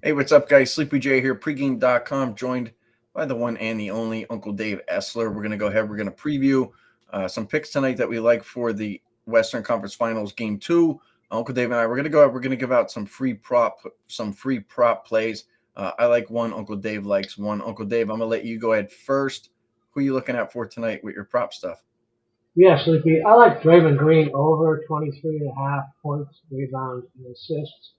Hey, what's up, guys? SleepyJ here, pregame.com, joined by the one and the only Uncle Dave Essler. We're going to go ahead. We're going to preview some picks tonight that we like for the Western Conference Finals Game 2. Uncle Dave and I, we're going to go out. We're going to give out some free prop plays. I like one. Uncle Dave likes one. Uncle Dave, I'm going to let you go ahead first. Who are you looking at for tonight with your prop stuff? Yeah, Sleepy. I like Draymond Green over 23.5 points, rebounds, and assists.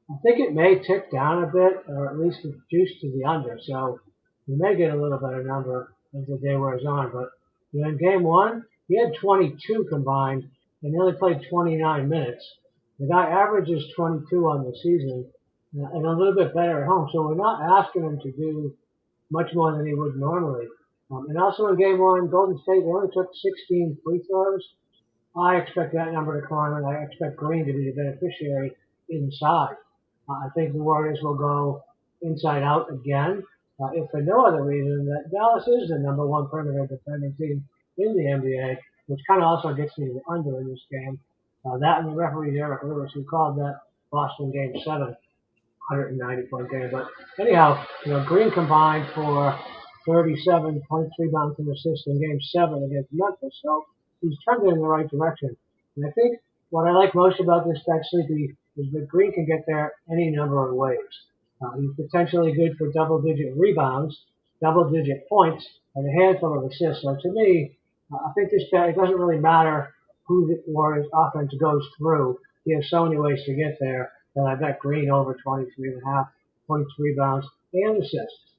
I think it may tick down a bit, or at least reduce to the under. So we may get a little better number as the day wears on. But in game one, he had 22 combined, and he only played 29 minutes. The guy averages 22 on the season, and a little bit better at home. So we're not asking him to do much more than he would normally. And also in game one, Golden State, they only took 16 free throws. I expect that number to climb, and I expect Green to be the beneficiary inside. I think the Warriors will go inside out again, if for no other reason that Dallas is the number one perimeter defending team in the NBA, which kind of also gets me the under in this game. That and the referee Eric Lewis, who called that Boston game 7, 190-point game. But anyhow, Green combined for 37 points, rebounds, and assists in Game 7 against Memphis. So he's trending in the right direction. And I think what I like most about this bet, Sleepy, is that Green can get there any number of ways. He's potentially good for double-digit rebounds, double-digit points, and a handful of assists. So to me, I think this bet, it doesn't really matter who the Warriors offense goes through. He has so many ways to get there that I bet Green over 23.5 points, rebounds, and assists.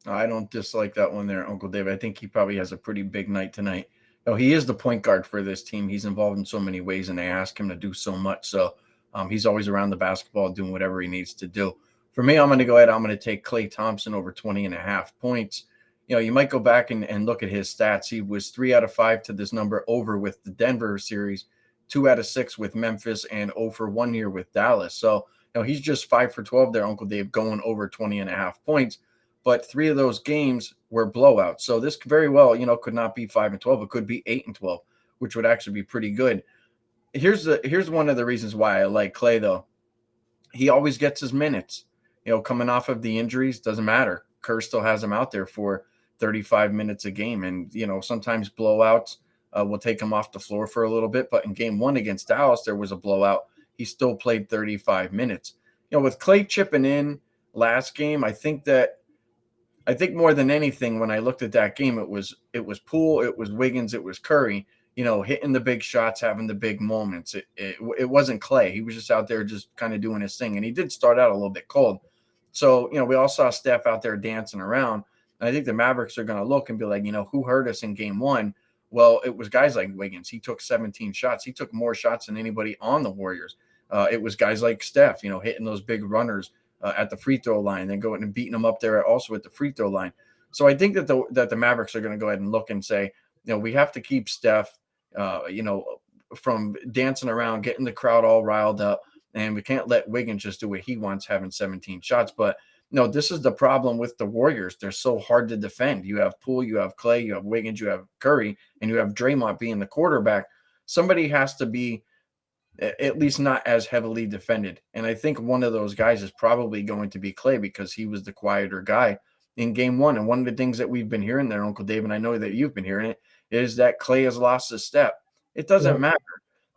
I don't dislike that one there, Uncle Dave. I think he probably has a pretty big night tonight. No, he is the point guard for this team. He's involved in so many ways, and they ask him to do so much. So he's always around the basketball doing whatever he needs to do. For me, I'm going to go ahead. I'm going to take Klay Thompson over 20.5 points. You might go back and look at his stats. He was 3 out of 5 to this number over with the Denver series, 2 out of 6 with Memphis, and 0 for 1 here with Dallas. So, he's just 5 for 12 there, Uncle Dave, going over 20.5 points. But 3 of those games were blowouts. So this very well, could not be 5 and 12. It could be 8 and 12, which would actually be pretty good. Here's one of the reasons why I like Klay, though. He always gets his minutes. Coming off of the injuries, doesn't matter. Kerr still has him out there for 35 minutes a game. And, sometimes blowouts will take him off the floor for a little bit. But in game 1 against Dallas, there was a blowout. He still played 35 minutes. With Klay chipping in last game, I think more than anything, when I looked at that game, it was Poole, it was Wiggins, it was Curry, hitting the big shots, having the big moments. It wasn't Klay. He was just out there just kind of doing his thing. And he did start out a little bit cold. So, we all saw Steph out there dancing around. And I think the Mavericks are going to look and be like, who hurt us in game 1? Well, it was guys like Wiggins. He took 17 shots. He took more shots than anybody on the Warriors. It was guys like Steph, hitting those big runners at the free throw line, then going and beating them up there also at the free throw line. So I think that the Mavericks are going to go ahead and look and say, we have to keep Steph, from dancing around, getting the crowd all riled up, and we can't let Wiggins just do what he wants, having 17 shots. But this is the problem with the Warriors. They're so hard to defend. You have Poole, you have Klay, you have Wiggins, you have Curry, and you have Draymond being the quarterback. Somebody has to be at least not as heavily defended. And I think one of those guys is probably going to be Klay, because he was the quieter guy in game 1. And one of the things that we've been hearing there, Uncle Dave, and I know that you've been hearing it, is that Klay has lost his step. It doesn't matter.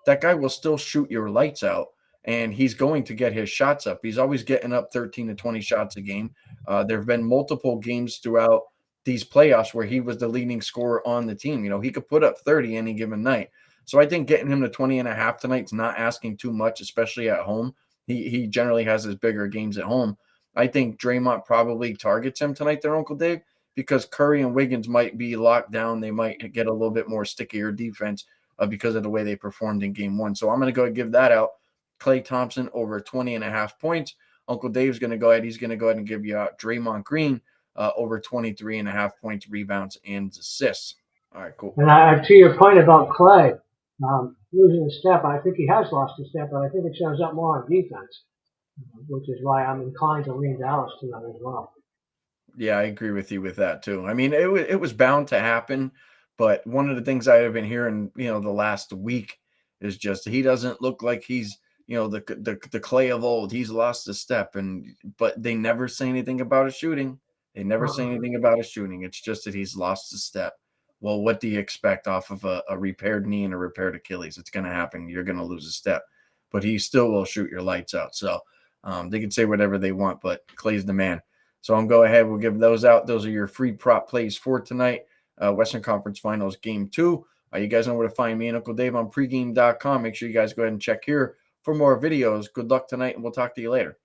That guy will still shoot your lights out, and he's going to get his shots up. He's always getting up 13 to 20 shots a game. There have been multiple games throughout these playoffs where he was the leading scorer on the team. He could put up 30 any given night. So I think getting him to 20.5 tonight is not asking too much, especially at home. He generally has his bigger games at home. I think Draymond probably targets him tonight there, Uncle Dave, because Curry and Wiggins might be locked down. They might get a little bit more stickier defense because of the way they performed in game 1. So I'm going to go and give that out. Klay Thompson over 20.5 points. Uncle Dave's going to go ahead. He's going to go ahead and give you out Draymond Green over 23.5 points, rebounds, and assists. All right, cool. And to your point about Klay, losing a step, I think he has lost a step, but I think it shows up more on defense, which is why I'm inclined to lean Dallas tonight as well. Yeah, I agree with you with that too. I mean, it was bound to happen, but one of the things I have been hearing, the last week is just he doesn't look like he's the Clay of old. He's lost a step, but they never say anything about his shooting. They never say anything about his shooting. It's just that he's lost a step. Well, what do you expect off of a repaired knee and a repaired Achilles? It's going to happen. You're going to lose a step, but he still will shoot your lights out. So they can say whatever they want, but Clay's the man. So I'm go ahead. We'll give those out. Those are your free prop plays for tonight. Western Conference Finals Game 2. You guys know where to find me and Uncle Dave on pregame.com. Make sure you guys go ahead and check here for more videos. Good luck tonight, and we'll talk to you later.